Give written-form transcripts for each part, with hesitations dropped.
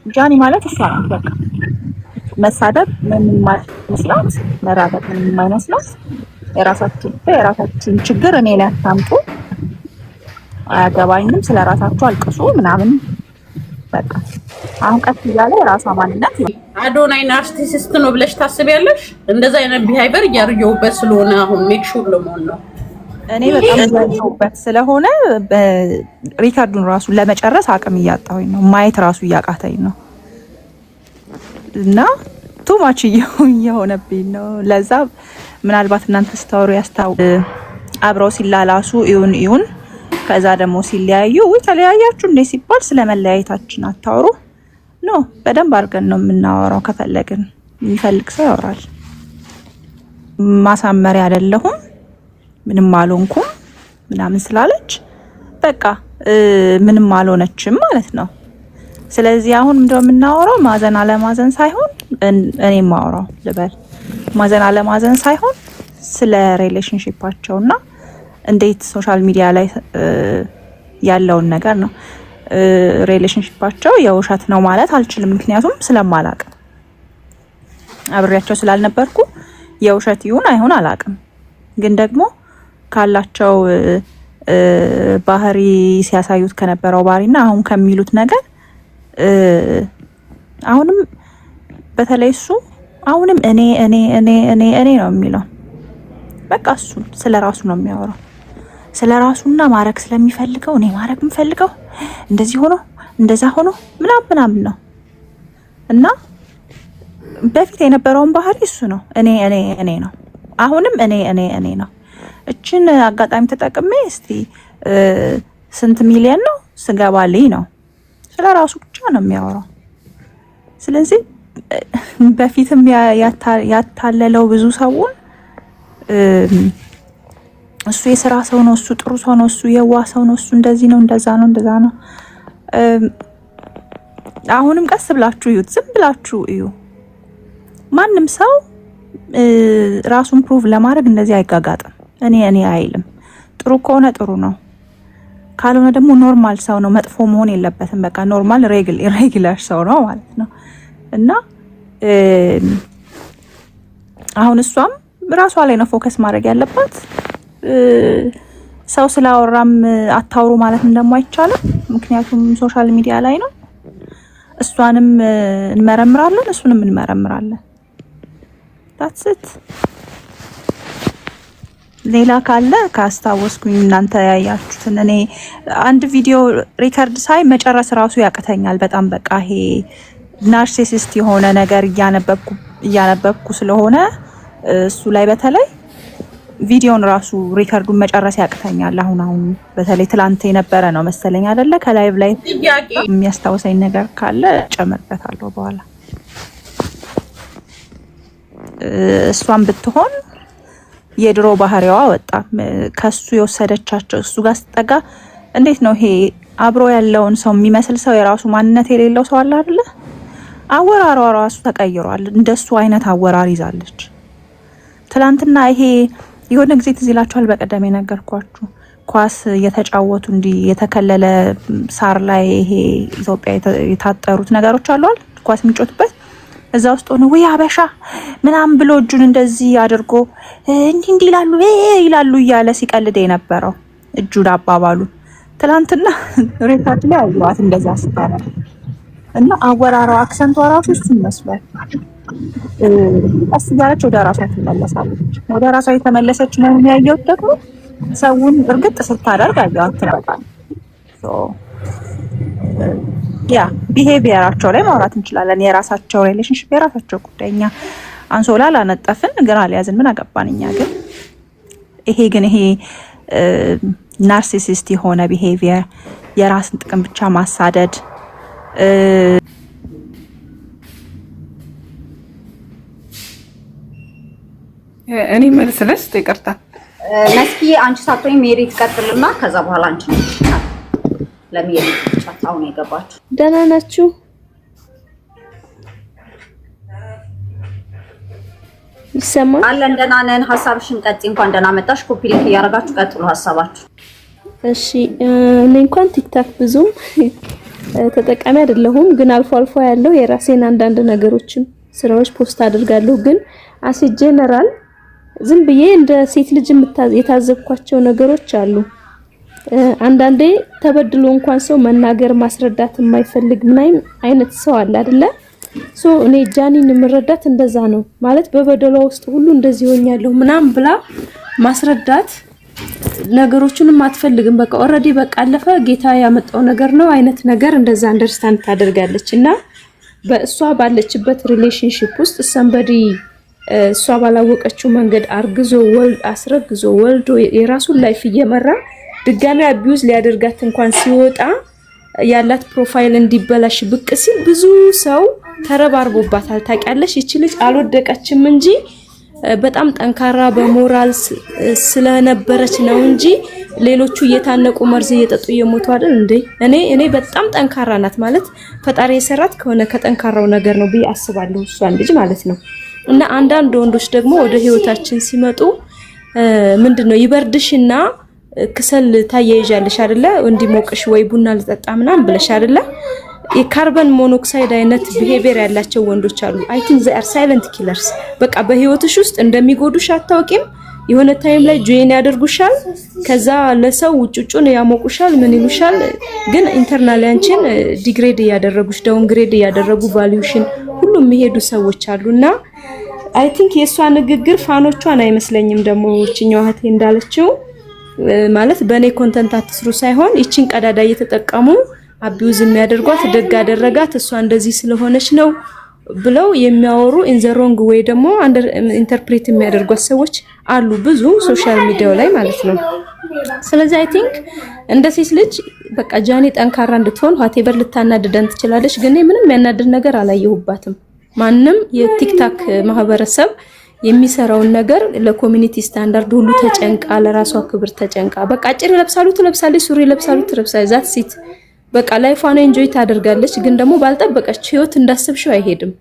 ጃኒ ማለት እሷ ናት። በቃ መሳደብ ምንም የማይመስላት መራቀቅ ምንም የማይመስላት የራሳችሁን ችግር እኔ ላይ አታምጡ፣ አያገባኝም፣ ስለራሳችሁ አልቅሱ ምናምን በቃ አሁን ቀጥ እያለ የራሷ ማንነት አዶናይ ናርሲሲስት ነው ብለሽ ታስቢያለሽ? እንደዛ አይነት ቢሄቪየር እያርየውበት ስለሆነ አሁን ሜክ ሹር ለመሆን ነው። እኔ በጣም እያየሁበት ስለሆነ ሪካርዱን ራሱ ለመጨረስ አቅም እያጣሁኝ ነው፣ ማየት ራሱ እያቃተኝ ነው እና ቱማች እየሆነብኝ ነው። ለዛ ምናልባት እናንተ ስታወሩ አብረው ሲላላሱ ይሁን ከዛ ደግሞ ሲለያዩ ተለያያችሁ እንዴ ሲባል ስለመለያየታችን አታወሩ ኖ በደንብ አድርገን ነው የምናወራው። ከፈለግን የሚፈልግ ሰው ያወራል። ማሳመሪያ አይደለሁም ምንም አልሆንኩም ምናምን ስላለች በቃ ምንም አልሆነችም ማለት ነው። ስለዚህ አሁን እንደው የምናወራው ማዘን አለማዘን ሳይሆን እኔ ማወራው ልበል ማዘን አለማዘን ሳይሆን ስለ ሪሌሽንሺፓቸውና እንዴት ሶሻል ሚዲያ ላይ ያለውን ነገር ነው። ሪሌሽንሺፓቸው የውሸት ነው ማለት አልችልም፣ ምክንያቱም ስለማላቅ አብሬያቸው ስላልነበርኩ የውሸት ይሁን አይሁን አላቅም። ግን ደግሞ ካላቸው ባህሪ ሲያሳዩት ከነበረው ባህሪና አሁን ከሚሉት ነገር አሁንም በተለይ እሱ አሁንም እኔ ነው የሚለው። በቃ እሱ ስለራሱ ነው የሚያወራው፣ ስለራሱና ማረግ ስለሚፈልገው እኔ ማረግ የምፈልገው እንደዚህ ሆኖ እንደዛ ሆኖ ምናምን ነው እና በፊት የነበረውን ባህሪ እሱ ነው እኔ ነው። አሁንም እኔ ነው። እችን አጋጣሚ ተጠቅሜ እስቲ ስንት ሚሊዮን ነው ስገባልኝ ነው ስለራሱ ብቻ ነው የሚያወራው። ስለዚህ በፊትም ያታለለው ብዙ ሰውን እሱ የሥራ ሰው ነው፣ እሱ ጥሩ ሰው ነው፣ እሱ የዋ ሰው ነው፣ እሱ እንደዚህ ነው እንደዛ ነው። አሁንም ቀስ ብላችሁ እዩት፣ ዝም ብላችሁ እዩ። ማንም ሰው ራሱን ፕሩቭ ለማድረግ እንደዚህ አይጋጋጥም። እኔ አይልም። ጥሩ ከሆነ ጥሩ ነው፣ ካልሆነ ደግሞ ኖርማል ሰው ነው። መጥፎ መሆን የለበትም። በቃ ኖርማል ሬጉላር ሰው ነው ማለት ነው። እና አሁን እሷም ራሷ ላይ ነው ፎከስ ማድረግ ያለባት። ሰው ስላወራም አታውሩ ማለት እንደማይቻልም፣ ምክንያቱም ሶሻል ሚዲያ ላይ ነው። እሷንም እንመረምራለን፣ እሱንም እንመረምራለን። that's it። ሌላ ካለ ካስታወስኩኝ እናንተ ያያችሁትን እኔ አንድ ቪዲዮ ሪከርድ ሳይ መጨረስ ራሱ ያቅተኛል በጣም። በቃ ይሄ ናርሲሲስት የሆነ ነገር እያነበብኩ ስለሆነ እሱ ላይ በተለይ ቪዲዮን ራሱ ሪከርዱን መጨረስ ያቅተኛል። አሁን በተለይ ትላንት የነበረ ነው መሰለኝ አይደለ? ከላይቭ ላይ የሚያስታውሰኝ ነገር ካለ ጨምርበታለሁ በኋላ። እሷን ብትሆን የድሮ ባህሪዋ ወጣ። ከሱ የወሰደቻቸው እሱ ጋር ስጠጋ እንዴት ነው ይሄ አብሮ ያለውን ሰው የሚመስል ሰው የራሱ ማንነት የሌለው ሰው አለ አይደለ? አወራሯ ራሱ ተቀይሯል። እንደሱ አይነት አወራር ይዛለች። ትላንትና ይሄ የሆነ ጊዜ ትዝ ይላችኋል፣ በቀደም የነገርኳችሁ ኳስ እየተጫወቱ እንዲህ የተከለለ ሳር ላይ ይሄ ኢትዮጵያ የታጠሩት ነገሮች አሉ አይደል? ኳስ የሚጮቱበት እዛ ውስጥ ሆነ ወይ አበሻ ምናምን ብሎ እጁን እንደዚህ አድርጎ እንዲህ ይላሉ እያለ ሲቀልድ የነበረው እጁን አባባሉ ትላንትና ሬካርድ ላይ አውራት እንደዛ ስታረ እና አወራሯ አክሰንቷ ራሱ እሱን መስሏል። ቀስ እያለች ወደ ራሷ ትመለሳለች። ወደ ራሷ የተመለሰች ነው የሚያየው። ደግሞ ሰውን እርግጥ ስታደርግ አያት በቃ ያ ቢሄቪየራቸው ላይ ማውራት እንችላለን። የራሳቸው ሪሌሽንሺፕ የራሳቸው ጉዳይ። እኛ አንሶላ ላነጠፍን ግን አልያዝን ምን አገባን እኛ። ግን ይሄ ናርሲሲስት የሆነ ቢሄቪየር፣ የራስን ጥቅም ብቻ ማሳደድ እኔ መልስ ለስጥ ይቅርታ መስኪ አንቺ ሳትሆኝ ሜሪ ትቀጥልና ከዛ በኋላ አንቺ ለሜሪ ቻት አሁን የገባችሁ። ደህና ናችሁ? ይሰማል? አለን ደህና ነን። ሀሳብሽን ቀጥይ። እንኳን ደህና መጣሽ። ኮፒ ሊንክ እያደረጋችሁ ቀጥሉ ሀሳባችሁ። እሺ እኔ እንኳን ቲክታክ ብዙም ተጠቃሚ አይደለሁም፣ ግን አልፎ አልፎ ያለው የራሴን አንዳንድ ነገሮችን ስራዎች ፖስት አድርጋለሁ። ግን አስ ጀነራል ዝም ብዬ እንደ ሴት ልጅ የታዘብኳቸው ነገሮች አሉ። አንዳንዴ ተበድሎ እንኳን ሰው መናገር ማስረዳት የማይፈልግ ምን አይነት ሰው አለ አይደለ? እኔ ጃኒን የምረዳት እንደዛ ነው ማለት በበደሏ ውስጥ ሁሉ እንደዚህ ሆኛለሁ ምናምን ብላ ማስረዳት ነገሮችንም አትፈልግም። በቃ ኦሬዲ በቃ አለፈ ጌታ ያመጣው ነገር ነው አይነት ነገር እንደዛ አንደርስታንድ ታደርጋለች። እና በእሷ ባለችበት ሪሌሽንሺፕ ውስጥ ሰምበዲ እሷ ባላወቀችው መንገድ አስረግዞ ወልዶ የራሱን ላይፍ እየመራ ድጋሚ አቢዩዝ ሊያደርጋት እንኳን ሲወጣ ያላት ፕሮፋይል እንዲበላሽ ብቅ ሲል ብዙ ሰው ተረባርቦባታል። ታውቂያለሽ እቺ ልጅ አልወደቀችም እንጂ በጣም ጠንካራ በሞራል ስለነበረች ነው እንጂ ሌሎቹ እየታነቁ መርዝ እየጠጡ እየሞቱ አይደል እንዴ? እኔ በጣም ጠንካራ ናት ማለት ፈጣሪ የሰራት ከሆነ ከጠንካራው ነገር ነው ብዬ አስባለሁ እሷን ልጅ ማለት ነው። እና አንዳንድ ወንዶች ደግሞ ወደ ህይወታችን ሲመጡ ምንድነው ይበርድሽና ክሰል ታያይዣለሽ አይደለ? እንዲሞቅሽ ወይ ቡና ልጠጣ ምናምን ብለሽ አይደለ? የካርበን ሞኖክሳይድ አይነት ቢሄቪየር ያላቸው ወንዶች አሉ። አይ ቲንክ ዘ አር ሳይለንት ኪለርስ። በቃ በህይወትሽ ውስጥ እንደሚጎዱሽ አታውቂም። የሆነ ታይም ላይ ጆይን ያደርጉሻል፣ ከዛ ለሰው ውጭጩን ያሞቁሻል፣ ምን ይሉሻል፣ ግን ኢንተርናል አንቺን ዲግሬድ ያደረጉሽ ዳውንግሬድ ያደረጉ ቫልዩሽን ሁሉ የሚሄዱ ሰዎች አሉና አይ ቲንክ የሷ ንግግር ፋኖቿን አይመስለኝም። ደግሞ እቺኛው እህቴ እንዳለችው ማለት በኔ ኮንተንት አትስሩ ሳይሆን እቺን ቀዳዳ እየተጠቀሙ አቢዩዝ የሚያደርጓት ደግ አደረጋት እሷ እንደዚህ ስለሆነች ነው ብለው የሚያወሩ ኢን ዘ ሮንግ ዌይ ደግሞ ኢንተርፕሬት የሚያደርጓት ሰዎች አሉ ብዙ ሶሻል ሚዲያው ላይ ማለት ነው። ስለዚህ አይ ቲንክ እንደ ሴት ልጅ በቃ ጃኒ ጠንካራ እንድትሆን ሆቴበር ልታናድደን ትችላለች። ግን ምንም ያናድድ ነገር አላየሁባትም። ማንንም የቲክታክ ማህበረሰብ የሚሰራውን ነገር ለኮሚኒቲ ስታንዳርድ ሁሉ ተጨንቃ ለራሷ ክብር ተጨንቃ በቃ አጭር ለብሳሉ ትለብሳለች፣ ሱሪ ለብሳሉ ትለብሳለች። ዛት ሲት በቃ ላይፏን ኤንጆይ ታደርጋለች። ግን ደግሞ ባልጠበቀች ህይወት እንዳሰብሽው አይሄድም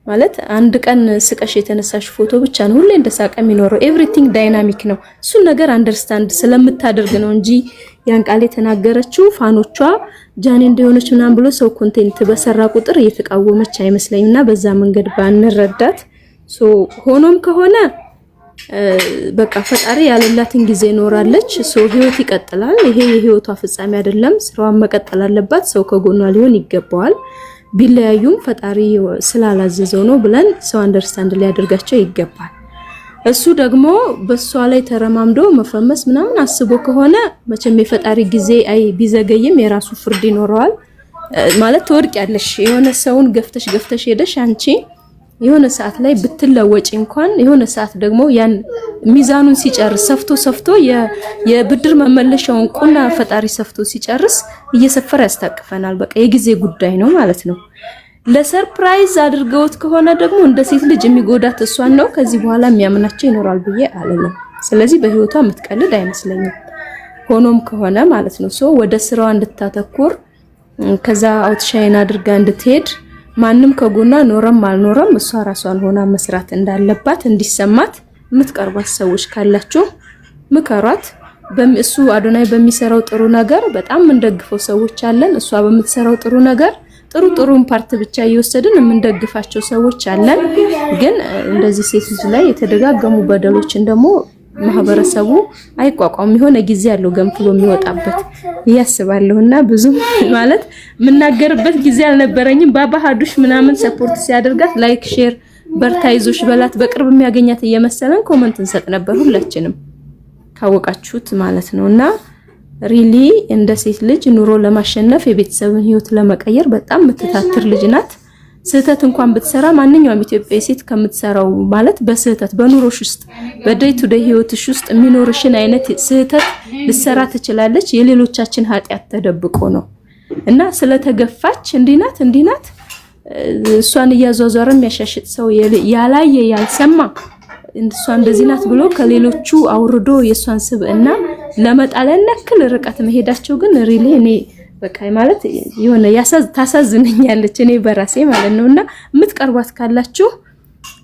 ማለት አንድ ቀን ስቀሽ የተነሳሽ ፎቶ ብቻ ነው ሁሌ እንደሳቀ የሚኖረው። ኤቭሪቲንግ ዳይናሚክ ነው። እሱ ነገር አንደርስታንድ ስለምታደርግ ነው እንጂ ያን ቃል የተናገረችው ፋኖቿ ጃኒ እንደሆነች ምናምን ብሎ ሰው ኮንቴንት በሰራ ቁጥር እየተቃወመች አይመስለኝምና በዛ መንገድ ባንረዳት። ሆኖም ከሆነ በቃ ፈጣሪ ያለላትን ጊዜ ኖራለች። ህይወት ይቀጥላል። ይሄ የህይወቷ ፍጻሜ አይደለም። ስራዋን መቀጠል አለባት። ሰው ከጎኗ ሊሆን ይገባዋል። ቢለያዩም ፈጣሪ ስላላዘዘው ነው ብለን ሰው አንደርስታንድ ሊያደርጋቸው ይገባል። እሱ ደግሞ በሷ ላይ ተረማምዶ መፈመስ ምናምን አስቦ ከሆነ መቼም የፈጣሪ ጊዜ ቢዘገይም የራሱ ፍርድ ይኖረዋል። ማለት ትወድቂያለሽ። የሆነ ሰውን ገፍተሽ ሄደሽ አንቺ የሆነ ሰዓት ላይ ብትለወጪ እንኳን የሆነ ሰዓት ደግሞ ያን ሚዛኑን ሲጨርስ ሰፍቶ የብድር መመለሻውን ቁና ፈጣሪ ሰፍቶ ሲጨርስ እየሰፈረ ያስታቅፈናል። በቃ የጊዜ ጉዳይ ነው ማለት ነው። ለሰርፕራይዝ አድርገውት ከሆነ ደግሞ እንደ ሴት ልጅ የሚጎዳት እሷን ነው። ከዚህ በኋላ የሚያምናቸው ይኖራል ብዬ አልልም። ስለዚህ በህይወቷ የምትቀልድ አይመስለኝም። ሆኖም ከሆነ ማለት ነው ወደ ስራዋ እንድታተኩር ከዛ አውትሻይን አድርጋ እንድትሄድ ማንም ከጎና ኖረም አልኖረም እሷ ራሷን ሆና መስራት እንዳለባት እንዲሰማት የምትቀርባት ሰዎች ካላችሁ ምከሯት። እሱ አዶናይ በሚሰራው ጥሩ ነገር በጣም እንደግፈው ሰዎች አለን። እሷ በምትሰራው ጥሩ ነገር ጥሩን ፓርት ብቻ እየወሰድን የምንደግፋቸው ሰዎች አለን። ግን እንደዚህ ሴት ልጅ ላይ የተደጋገሙ በደሎችን ደግሞ ማህበረሰቡ አይቋቋም። የሆነ ጊዜ ያለው ገንፍሎ የሚወጣበት ያስባለሁና ብዙ ማለት ምናገርበት ጊዜ አልነበረኝም። ባባሃዱሽ ምናምን ሰፖርት ሲያደርጋት ላይክ ሼር በርታይዞሽ በላት በቅርብ የሚያገኛት እየመሰለን ኮሜንት እንሰጥ ነበር ሁላችንም ካወቃችሁት ማለት ነውና ሪሊ እንደ ሴት ልጅ ኑሮ ለማሸነፍ የቤተሰብን ህይወት ለመቀየር በጣም ምትታትር ልጅ ናት። ስህተት እንኳን ብትሰራ ማንኛውም ኢትዮጵያዊ ሴት ከምትሰራው ማለት በስህተት በኑሮሽ ውስጥ በዴይ ቱ ዴይ ህይወትሽ ውስጥ የሚኖርሽን አይነት ስህተት ልትሰራ ትችላለች። የሌሎቻችን ኃጢያት ተደብቆ ነው እና ስለተገፋች እንዲናት እሷን እያዟዟረ የሚያሻሽጥ ሰው ያላየ ያልሰማ እሷ እንደዚህ ናት ብሎ ከሌሎቹ አውርዶ የሷን ስብዕና ለመጣል ያክል ርቀት መሄዳቸው ግን ሪሊ እኔ በቃ ማለት የሆነ ታሳዝነኛለች እኔ በራሴ ማለት ነውና የምትቀርቧት ካላችሁ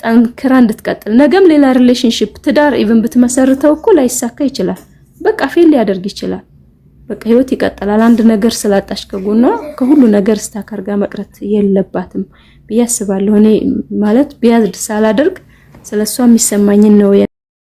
ጠንክራ እንድትቀጥል ነገም ሌላ ሪሌሽንሺፕ ትዳር ኢቭን ብትመሰርተው እኮ ላይሳካ ይችላል። በቃ ፌል ሊያደርግ ይችላል። በቃ ህይወት ይቀጥላል። አንድ ነገር ስላጣሽ ከጎኗ ከሁሉ ነገር ስታካርጋ መቅረት የለባትም ብዬ አስባለሁ። እኔ ማለት ቢያዝድ ሳላደርግ ስለሷ የሚሰማኝን ነው